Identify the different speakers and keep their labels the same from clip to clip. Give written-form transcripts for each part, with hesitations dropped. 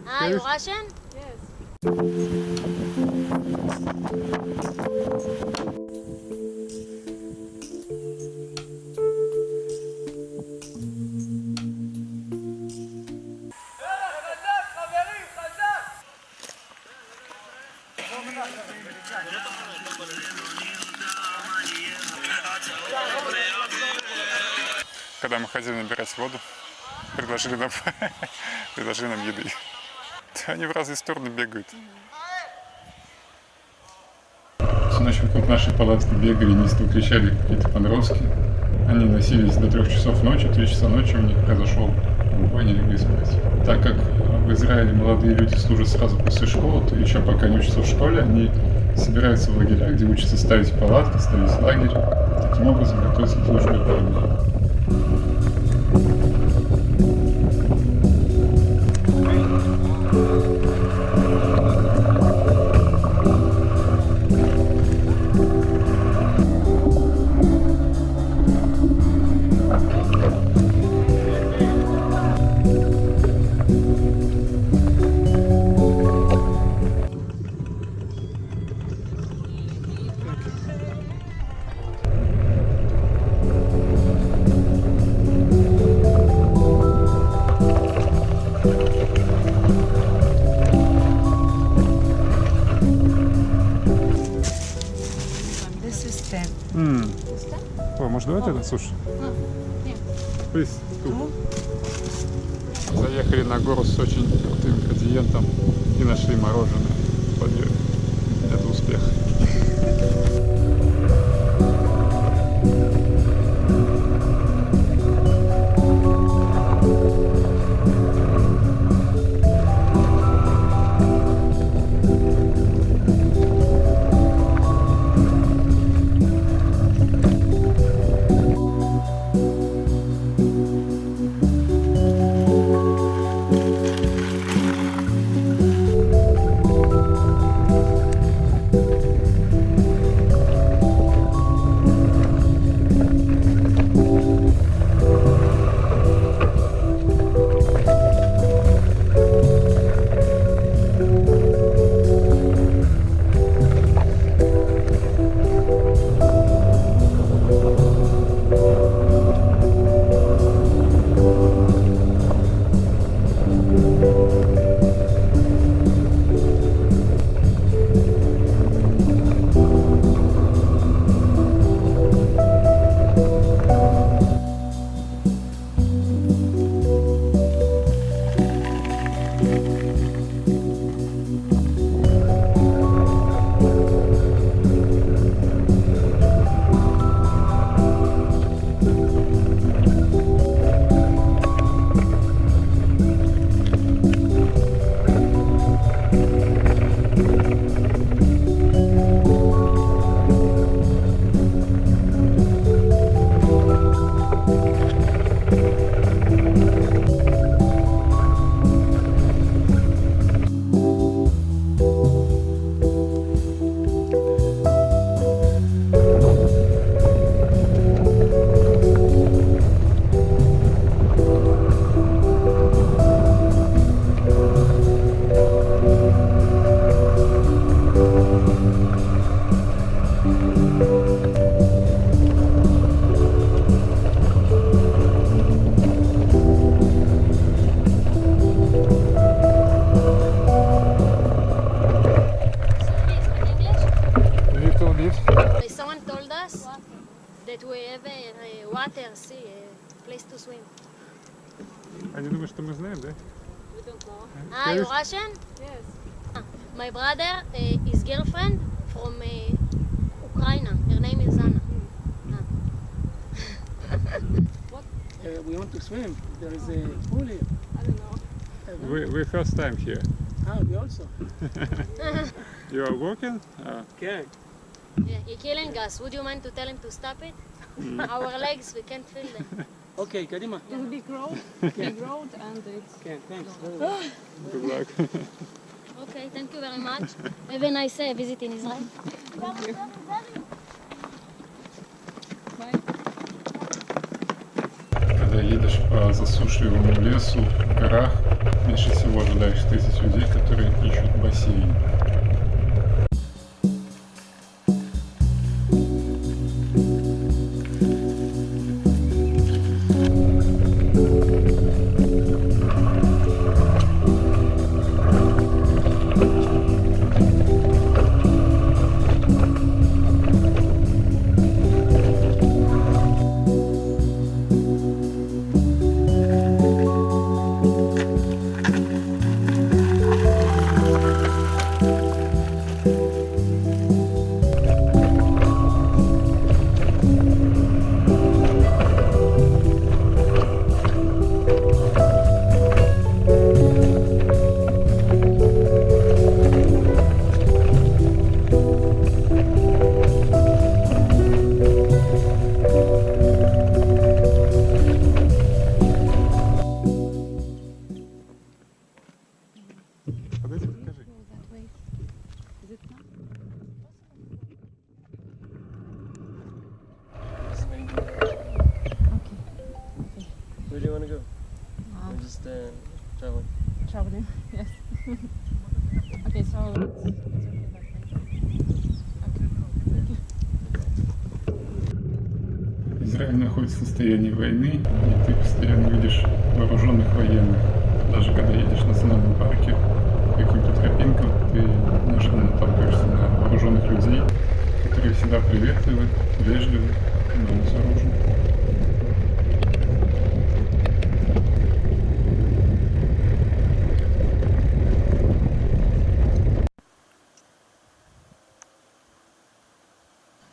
Speaker 1: Ah, you Russian?
Speaker 2: Yes.
Speaker 3: Когда мы ходили набирать воду, предложили нам, предложили нам еды. Они в разные стороны бегают. Всю ночь вокруг нашей палатки бегали, неистово кричали какие-то подростки. Они носились до 3 часов ночи, 3 часа ночи у них произошел бой, они легли спать. Так как в Израиле молодые люди служат сразу после школы, то еще пока они учатся в школе, они собираются в лагеря, где учатся ставить палатки, ставить лагерь. Таким образом готовятся к службе в армии.
Speaker 2: This is 10.
Speaker 3: О, может давайте это суши?
Speaker 2: Нет.
Speaker 3: Please, Заехали на гору с очень крутым градиентом и нашли мороженое в подъеме. Это успех.
Speaker 1: Someone told us that we have a water, sea, a place to swim.
Speaker 3: Они думают, что мы знаем, да?
Speaker 2: We don't know.
Speaker 1: Ah, you Russian?
Speaker 2: Yes.
Speaker 1: My brother, his girlfriend from Ukraine. Her name is Anna.
Speaker 4: We want to swim. There is a pool here.
Speaker 2: I don't know.
Speaker 3: We first time here.
Speaker 4: Ah, we also.
Speaker 3: You are working?
Speaker 4: Okay.
Speaker 1: Yeah, he's killing us. Would you mind to tell him to stop it? Our legs, we can't feel them.
Speaker 4: Okay, Kadima.
Speaker 2: It's a big road. Big road, and it's.
Speaker 4: Okay, thanks.
Speaker 3: Good luck.
Speaker 1: Okay, thank you very much. Have a nice visit in Israel.
Speaker 2: Bye.
Speaker 3: Когда едешь по засушливому лесу, в горах, Меньше всего ожидаешь встретить людей, которые ищут бассейн. Подойди, покажи.
Speaker 2: That way. Is it not? Okay.
Speaker 5: Where do you want to go?
Speaker 2: Um,
Speaker 5: Or just traveling?
Speaker 2: traveling. Yes. Okay, so it's okay that way.
Speaker 3: Израиль находится в состоянии войны, и ты постоянно видишь вооруженных военных. Даже когда едешь в национальном парке по каким-то тропинкам, ты неожиданно наталкиваешься на вооруженных людей, которые всегда приветливы, вежливы, но не с оружием.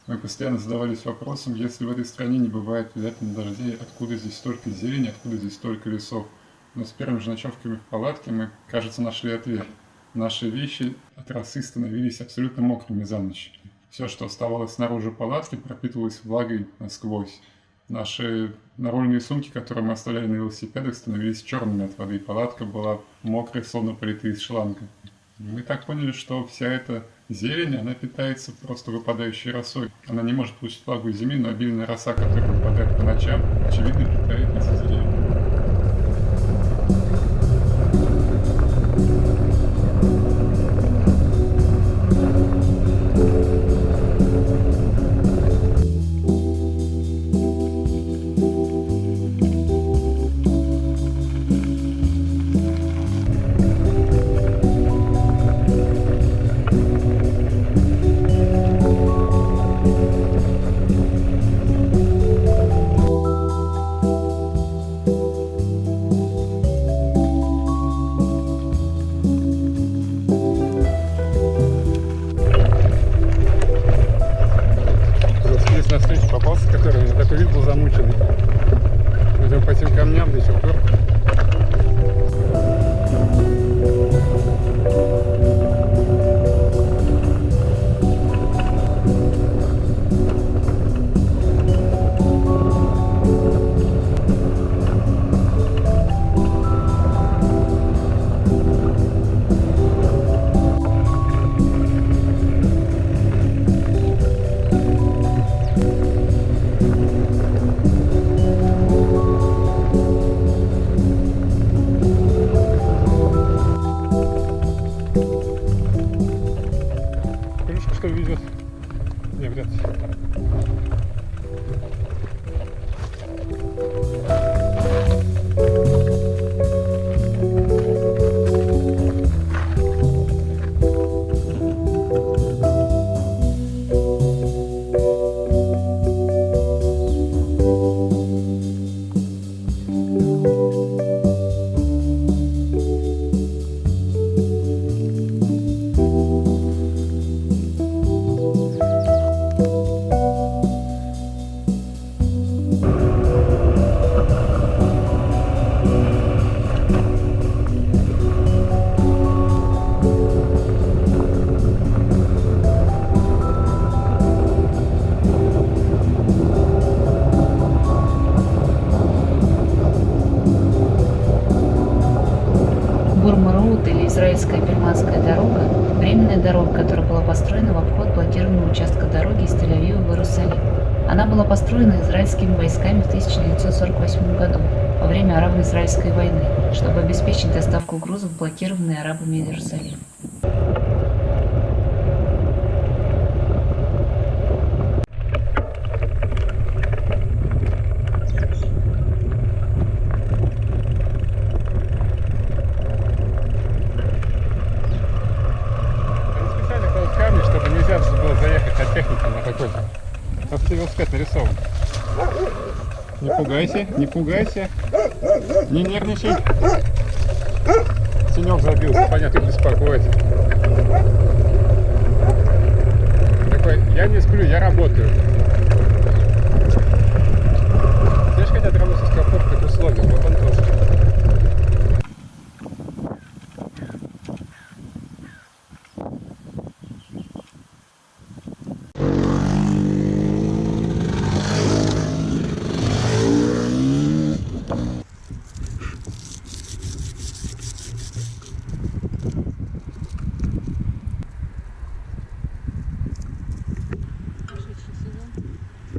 Speaker 3: Мы постоянно задавались вопросом, если в этой стране не бывает летом дождей, откуда здесь столько зелени, откуда здесь столько лесов. Но с первыми же ночевками в палатке мы, кажется, нашли ответ. Наши вещи от росы становились абсолютно мокрыми за ночь. Все, что оставалось снаружи палатки, пропитывалось влагой насквозь. Наши нарольные сумки, которые мы оставляли на велосипедах, становились черными от воды. Палатка была мокрая, словно политая из шланга. Мы так поняли, что вся эта зелень, она питается просто выпадающей росой. Она не может получить влагу из земли, но обильная роса, которая выпадает по ночам, очевидно питает эти деревья. На встречу попался, который такой вид был замученный. Идем по этим камням, да еще в горку. Что ведет? Не, вряд ли.
Speaker 6: Бурма-Роуд или израильская бирманская дорога – временная дорога, которая была построена в обход блокированного участка дороги из Тель-Авива в Иерусалим. Она была построена израильскими войсками в 1948 году. во время арабо-израильской войны, чтобы обеспечить доставку грузов в блокированный арабами Иерусалим.
Speaker 3: Специально кладут камни, чтобы нельзя было заехать от техники на какой-то. Велосипед нарисован. Не пугайся, не пугайся. Не нервничай. Синек забился, понятно, беспокоит. Такой, я не сплю, я работаю. Знаешь, хотят работать с комфортных условиях, вот он тоже.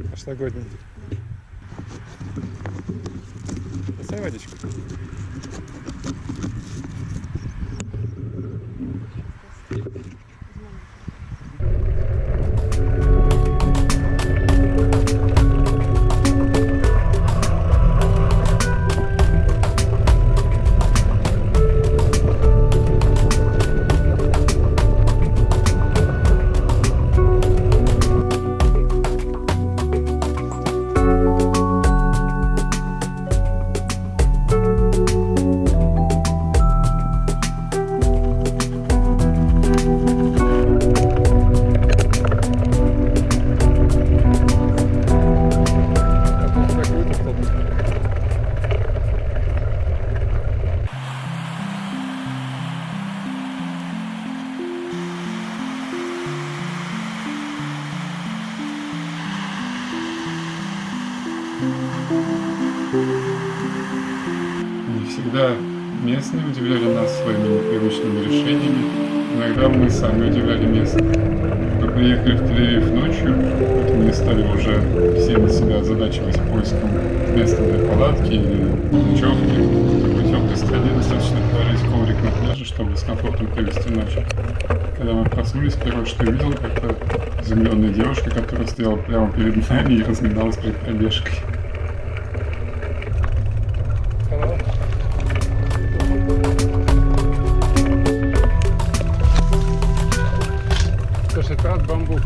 Speaker 3: Прошлогодний. Поставь водичку. Не всегда местные удивляли нас своими непривычными решениями. Иногда мы сами удивляли местных. Мы приехали в Тель-Авив ночью, поэтому не стали уже все на себя озадачивать поиском места для палатки или ночевки. В такой теплой стране достаточно повалить коврик на пляже, чтобы с комфортом провести ночь. Когда мы проснулись, первое, что я увидел, это изумленная девушка, которая стояла прямо перед нами и разминалась перед пробежкой. Слушай, это бамбук.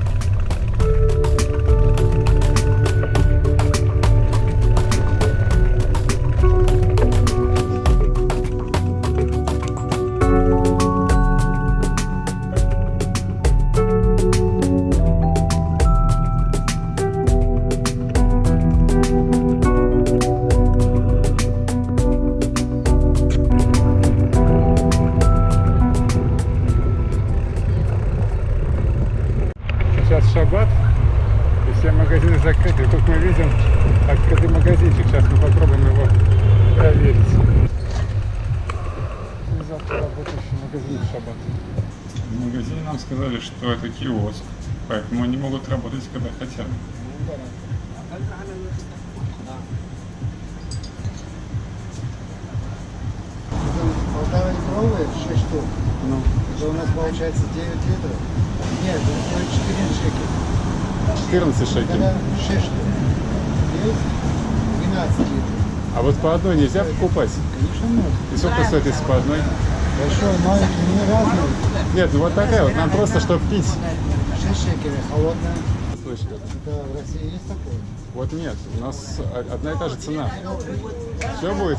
Speaker 3: Сейчас шаббат, и все магазины закрыты. И тут мы видим открытый магазинчик. Сейчас мы попробуем его проверить. Завтра работающий магазин в шаббат. В магазине нам сказали, что это киоск, поэтому они могут работать, когда хотят.
Speaker 7: Полтора-литровые 6 штук.
Speaker 3: Ну,
Speaker 7: Это у нас получается 9 литров. Нет, это стоит 14 шекелей.
Speaker 3: 14 шекелей.
Speaker 7: Когда 6 штук. Есть 12 литров.
Speaker 3: А вот по одной нельзя покупать?
Speaker 7: Конечно можно.
Speaker 3: И сколько стоит, если по одной?
Speaker 7: Большой, маленький, не разные.
Speaker 3: Нет, ну вот такая вот, нам просто, чтобы пить.
Speaker 7: 6 шекелей, холодная.
Speaker 3: Слышь,
Speaker 7: Это в России есть такое?
Speaker 3: вот нет, у нас одна и та же цена. Все будет?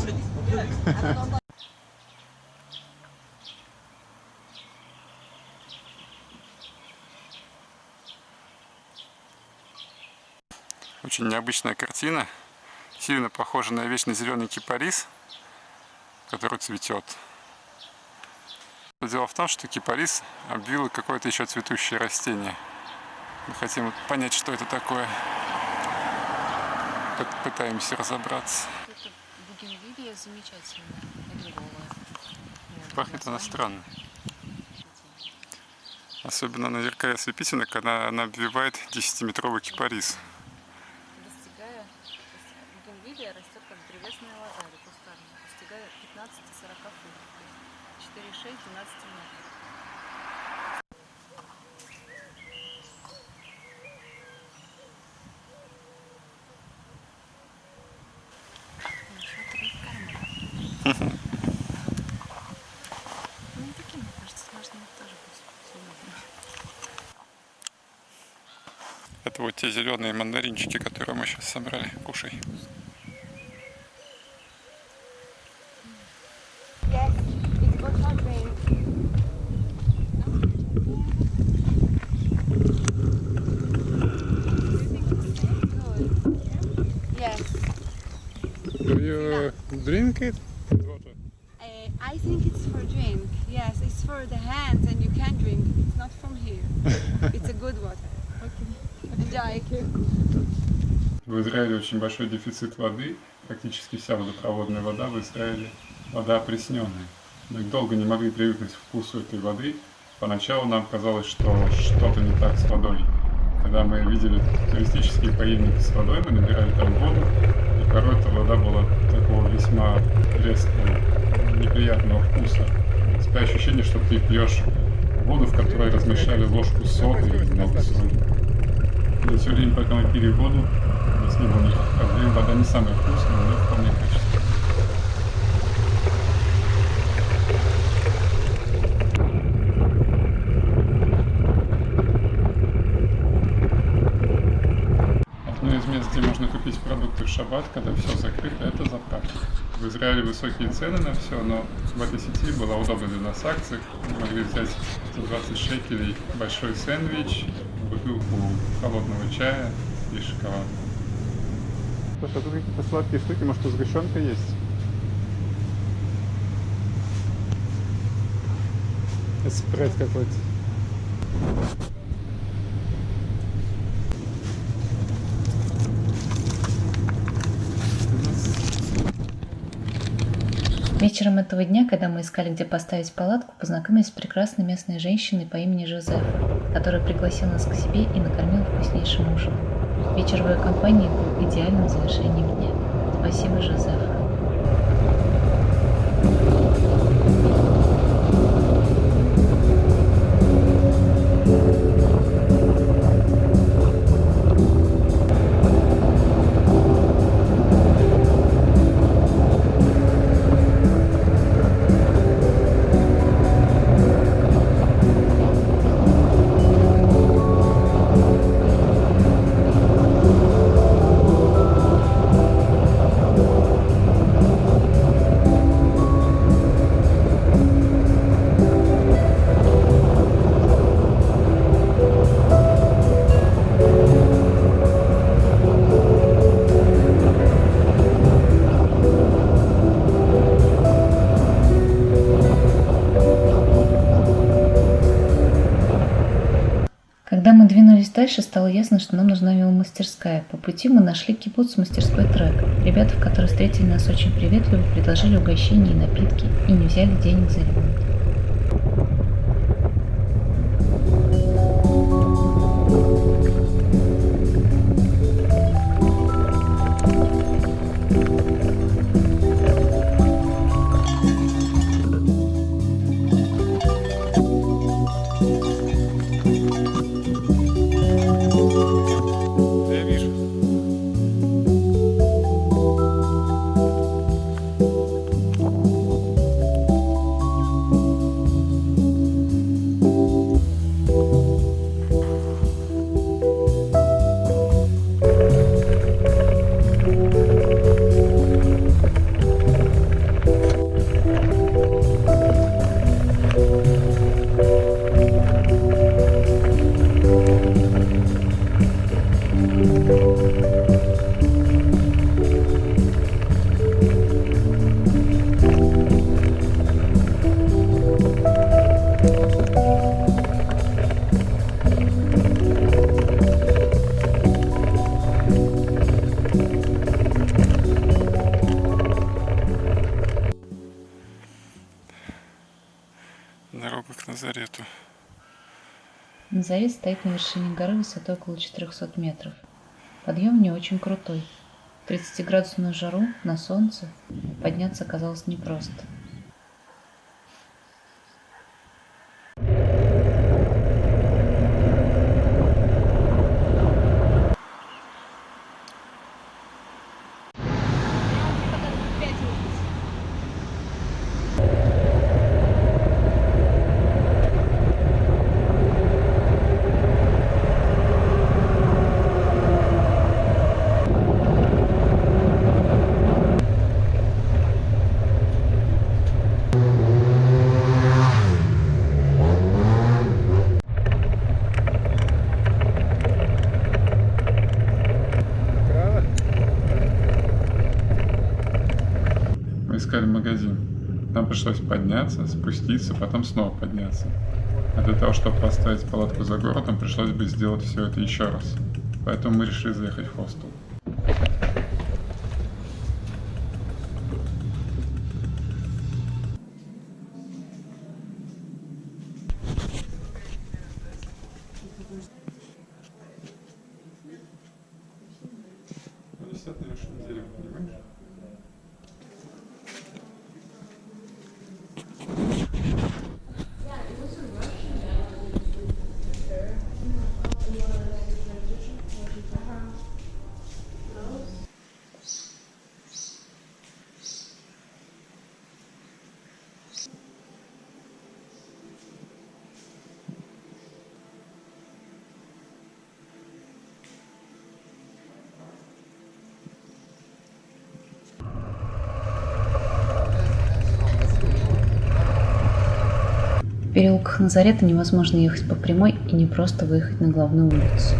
Speaker 3: Очень необычная картина, сильно похожа на вечно зеленый кипарис, который цветет. Дело в том, что кипарис обвило какое-то еще цветущее растение. Мы хотим понять, что это такое. Пытаемся разобраться.
Speaker 1: Это бугенвилия замечательная, одноголая.
Speaker 3: Пахнет она странно. Особенно она яркая и ослепительна, когда она обвивает 10-метровый кипарис.
Speaker 1: Бугенвилия растет как древесная лоза, или
Speaker 6: минут.
Speaker 3: Это вот те зеленые мандаринчики, которые мы сейчас собрали. Кушай.
Speaker 8: Yes, it's good for drink. Yes.
Speaker 3: Do you drink it?
Speaker 8: I think it's for drink. Yes, it's for the hands and you can drink. It's not from here. It's a good water. Enjoy.
Speaker 3: В Израиле очень большой дефицит воды. Практически вся водопроводная вода в Израиле вода опресненная. Мы долго не могли привыкнуть к вкусу этой воды. Поначалу нам казалось, что что-то не так с водой. Когда мы видели туристические поильники с водой, мы набирали там воду, и порой эта вода была такого весьма резкого, неприятного вкуса. У тебя ощущение, что ты пьешь воду, в которой размешали ложку соды или много соли. И все время, пока мы пили воду, у нас не было никаких проблем. Вода не самая вкусная, но вполне качественная. Одно из мест, где можно купить продукты в шаббат, когда все закрыто, это заправки. В Израиле высокие цены на все, но в этой сети была удобная для нас акция. Мы могли взять за 20 шекелей большой сэндвич, бутылку холодного чая и шоколад. Слушай, а тут какие-то сладкие штуки, может, тут сгущенка есть? Спред какой-то.
Speaker 6: Вечером этого дня, когда мы искали, где поставить палатку, познакомились с прекрасной местной женщиной по имени Жозефа, которая пригласила нас к себе и накормила вкуснейшим ужином. Вечер в ее компании был идеальным завершением дня. Спасибо, Жозефа. Когда мы двинулись дальше, стало ясно, что нам нужна веломастерская. По пути мы нашли кибуц с мастерской трек. Ребята, в которой встретили нас очень приветливо, предложили угощения и напитки и не взяли денег за ремонт.
Speaker 3: Дорога к Назарету.
Speaker 6: Назарет стоит на вершине горы высотой около 400 метров. Подъем не очень крутой. В 30-градусную жару на солнце подняться оказалось непросто.
Speaker 3: подняться, спуститься, потом снова подняться. А для того, чтобы поставить палатку за городом, пришлось бы сделать все это еще раз. Поэтому мы решили заехать в хостел.
Speaker 6: В переулках Назарета невозможно ехать по прямой и не просто выехать на главную улицу.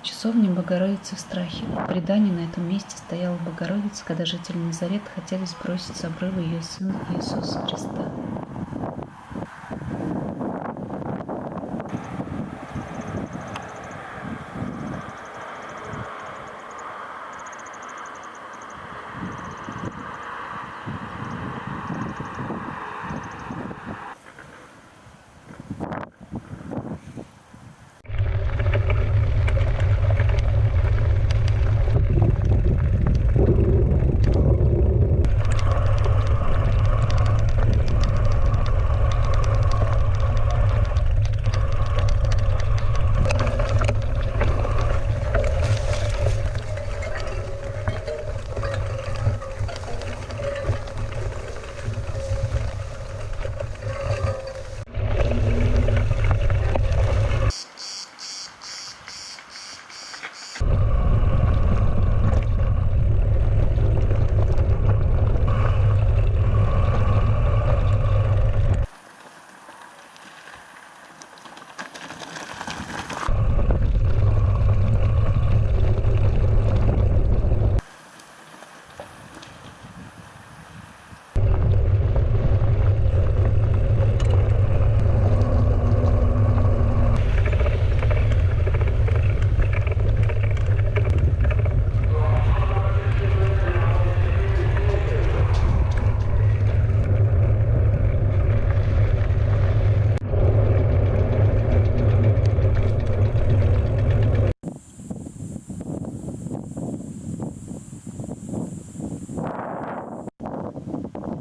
Speaker 6: Часовня Богородицы в Страхе. В предании на этом месте стояла Богородица, когда жители Назарета хотели сбросить с обрыва ее сына Иисуса Христа.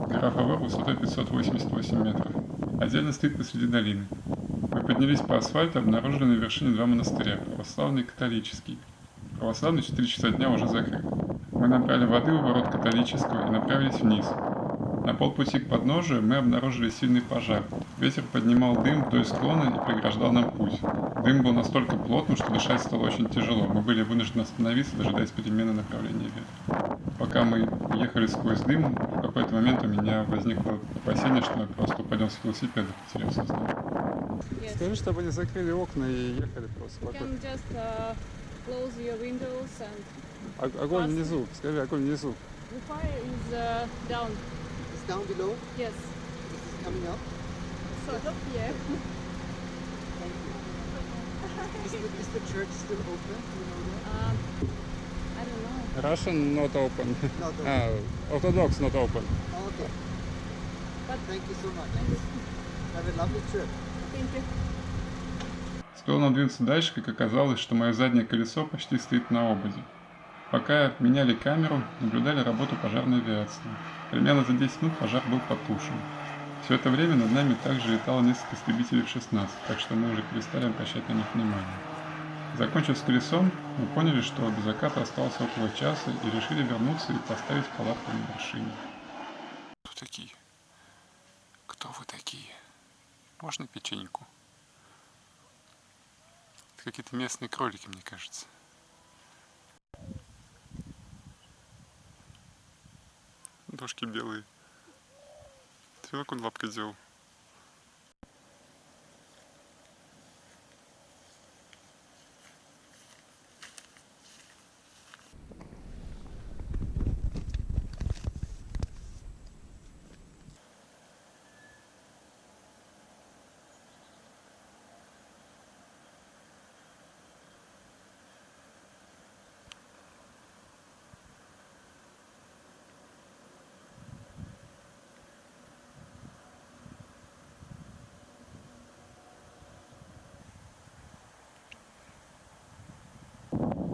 Speaker 3: Графовар высотой 588 метров. Отдельно стоит посреди долины. Мы поднялись по асфальту и обнаружили на вершине два монастыря, православный и католический. Православный в 4 часа дня уже закрыт. Мы набрали воды у ворот католического и направились вниз. На полпути к подножию мы обнаружили сильный пожар. Ветер поднимал дым вдоль склона и преграждал нам путь. Дым был настолько плотным, что дышать стало очень тяжело. Мы были вынуждены остановиться, дожидаясь перемены направления ветра. Пока мы ехали сквозь дым, в какой-то момент у меня возникло опасение, что мы просто упадем с велосипеда, потеряв сознание.
Speaker 1: Yes.
Speaker 3: Скажи, чтобы они закрыли окна и ехали просто
Speaker 1: You
Speaker 3: спокойно.
Speaker 1: can just close your windows and
Speaker 3: Огонь внизу, скажи, огонь внизу.
Speaker 1: the fire is down.
Speaker 7: It's down below.
Speaker 1: Yes.
Speaker 7: This is coming up.
Speaker 1: Sort of, yeah.
Speaker 7: Is the church still open? Do you know that?
Speaker 1: I don't know.
Speaker 3: Russian not open.
Speaker 7: Not open.
Speaker 3: Orthodox not open.
Speaker 7: Oh, okay.
Speaker 1: But
Speaker 7: Thank you so much. Have a lovely trip.
Speaker 1: thank you.
Speaker 3: Стоило нам двинуться дальше, как оказалось, что мое заднее колесо почти стоит на ободе. Пока меняли камеру, наблюдали работу пожарной авиации. Примерно за 10 минут пожар был потушен. Все это время над нами также летало несколько истребителей F-16, так что мы уже перестали обращать на них внимание. Закончив с колесом, мы поняли, что до заката осталось около часа и решили вернуться и поставить палатку на вершине. Кто такие? Кто вы такие? Можно печеньку? Это какие-то местные кролики, мне кажется. Дошки белые. Ты видел, как он лапкой сделал?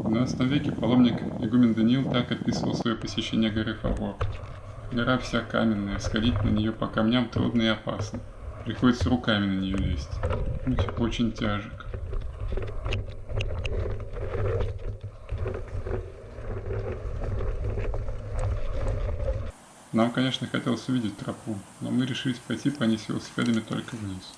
Speaker 3: В XII веке паломник игумен Даниил так описывал свое посещение горы Хавор. Гора вся каменная, сходить на нее по камням трудно и опасно. Приходится руками на нее лезть. Путь очень тяжек. Нам, конечно, хотелось увидеть тропу, но мы решили пойти по ней с велосипедами только вниз.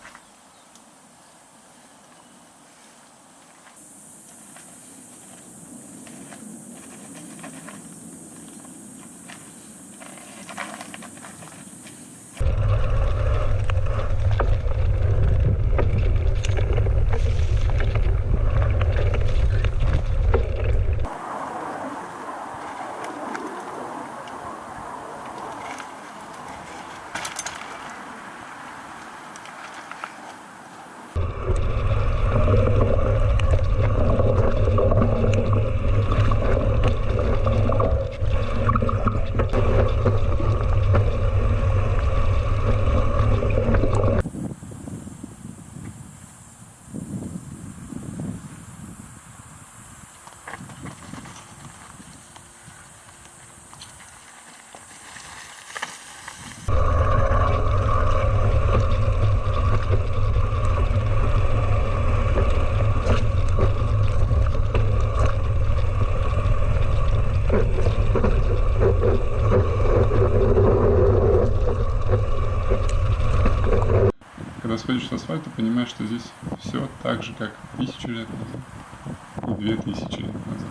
Speaker 3: Когда сходишь с асфальта, понимаешь, что здесь все так же, как 1000 лет назад и 2000 лет назад.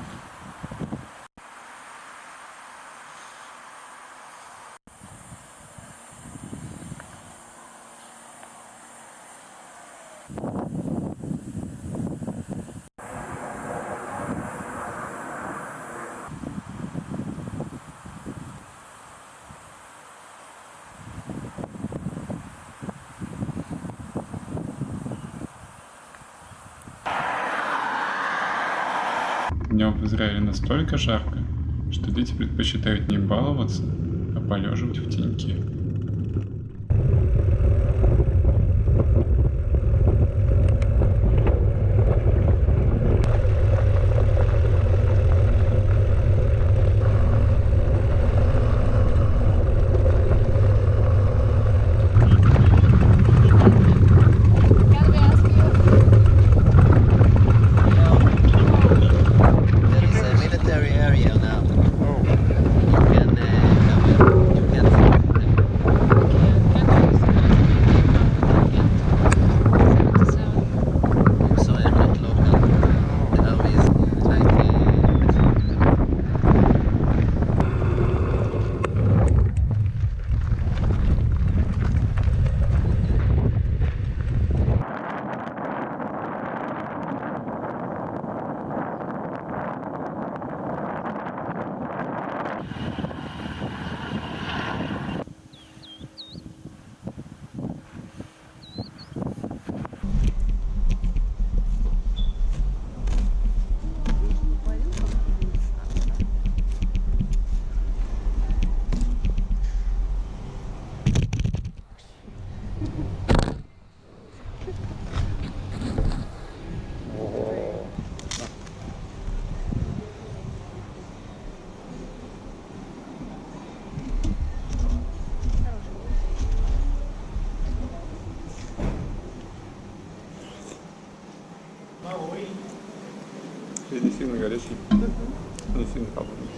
Speaker 3: Днем в Израиле настолько жарко, что дети предпочитают не баловаться, а полеживать в теньке.
Speaker 7: There is a military area now. You can
Speaker 3: Nothing happened.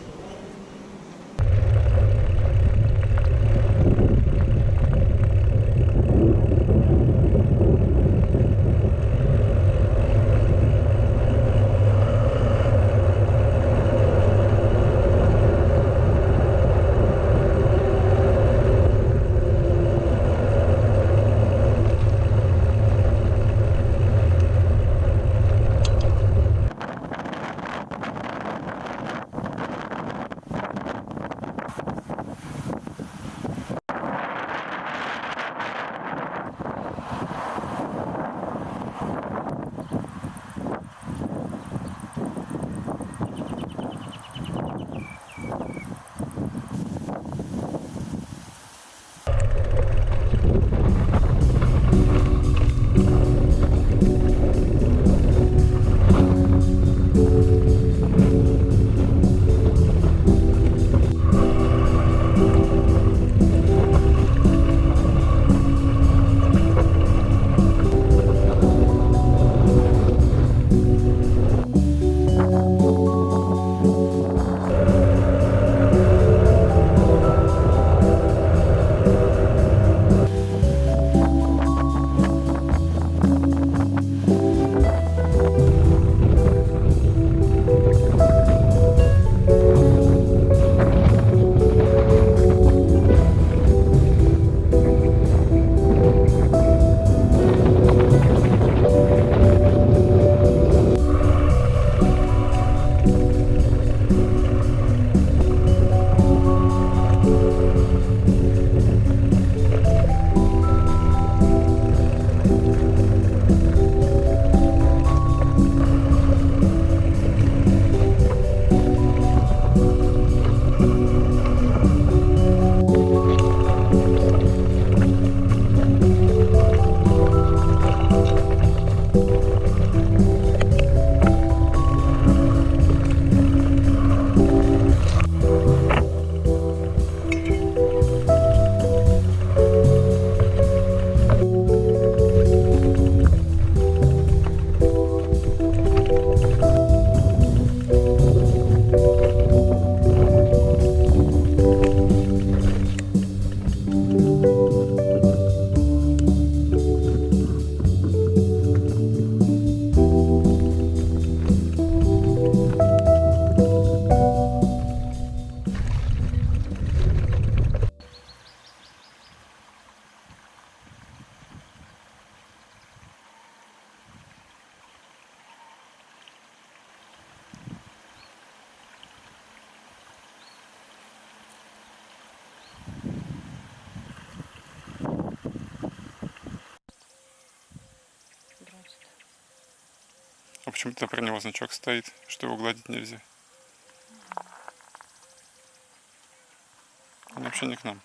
Speaker 3: А почему-то про него значок стоит, что его гладить нельзя. Он вообще не к нам.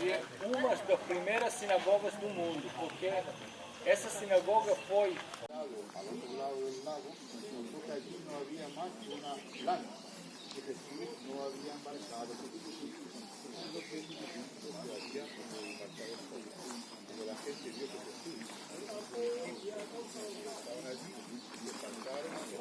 Speaker 4: E uma das primeiras sinagogas do mundo, porque essa sinagoga foi
Speaker 7: Al otro lado del lago, encontró que allí no había más que una lana, que Jesús no había embarcado. Lo que había embarcado cuando la gente vio que Jesús estaban allí y embarcaron y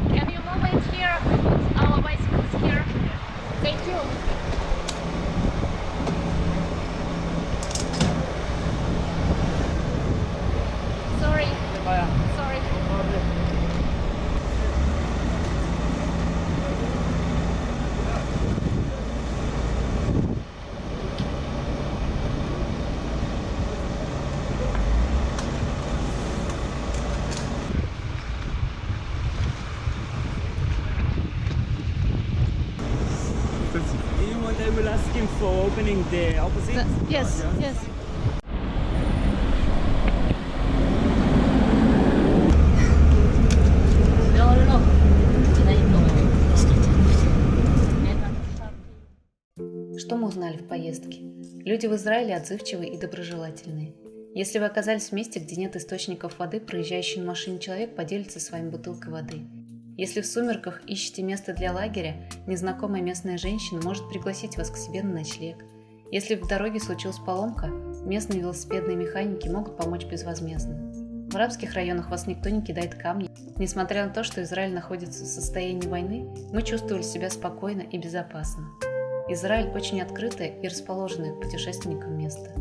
Speaker 1: Can you move
Speaker 9: they will ask him for opening the opposite.
Speaker 2: Yes, yes.
Speaker 6: Что мы узнали в поездке? Люди в Израиле отзывчивые и доброжелательные. Если вы оказались в месте, где нет источников воды, проезжающий на машине человек поделится с вами бутылкой воды. Если в сумерках ищете место для лагеря, незнакомая местная женщина может пригласить вас к себе на ночлег. Если в дороге случилась поломка, местные велосипедные механики могут помочь безвозмездно. В арабских районах вас никто не кидает камни. Несмотря на то, что Израиль находится в состоянии войны, мы чувствовали себя спокойно и безопасно. Израиль очень открытое и расположенное к путешественникам место.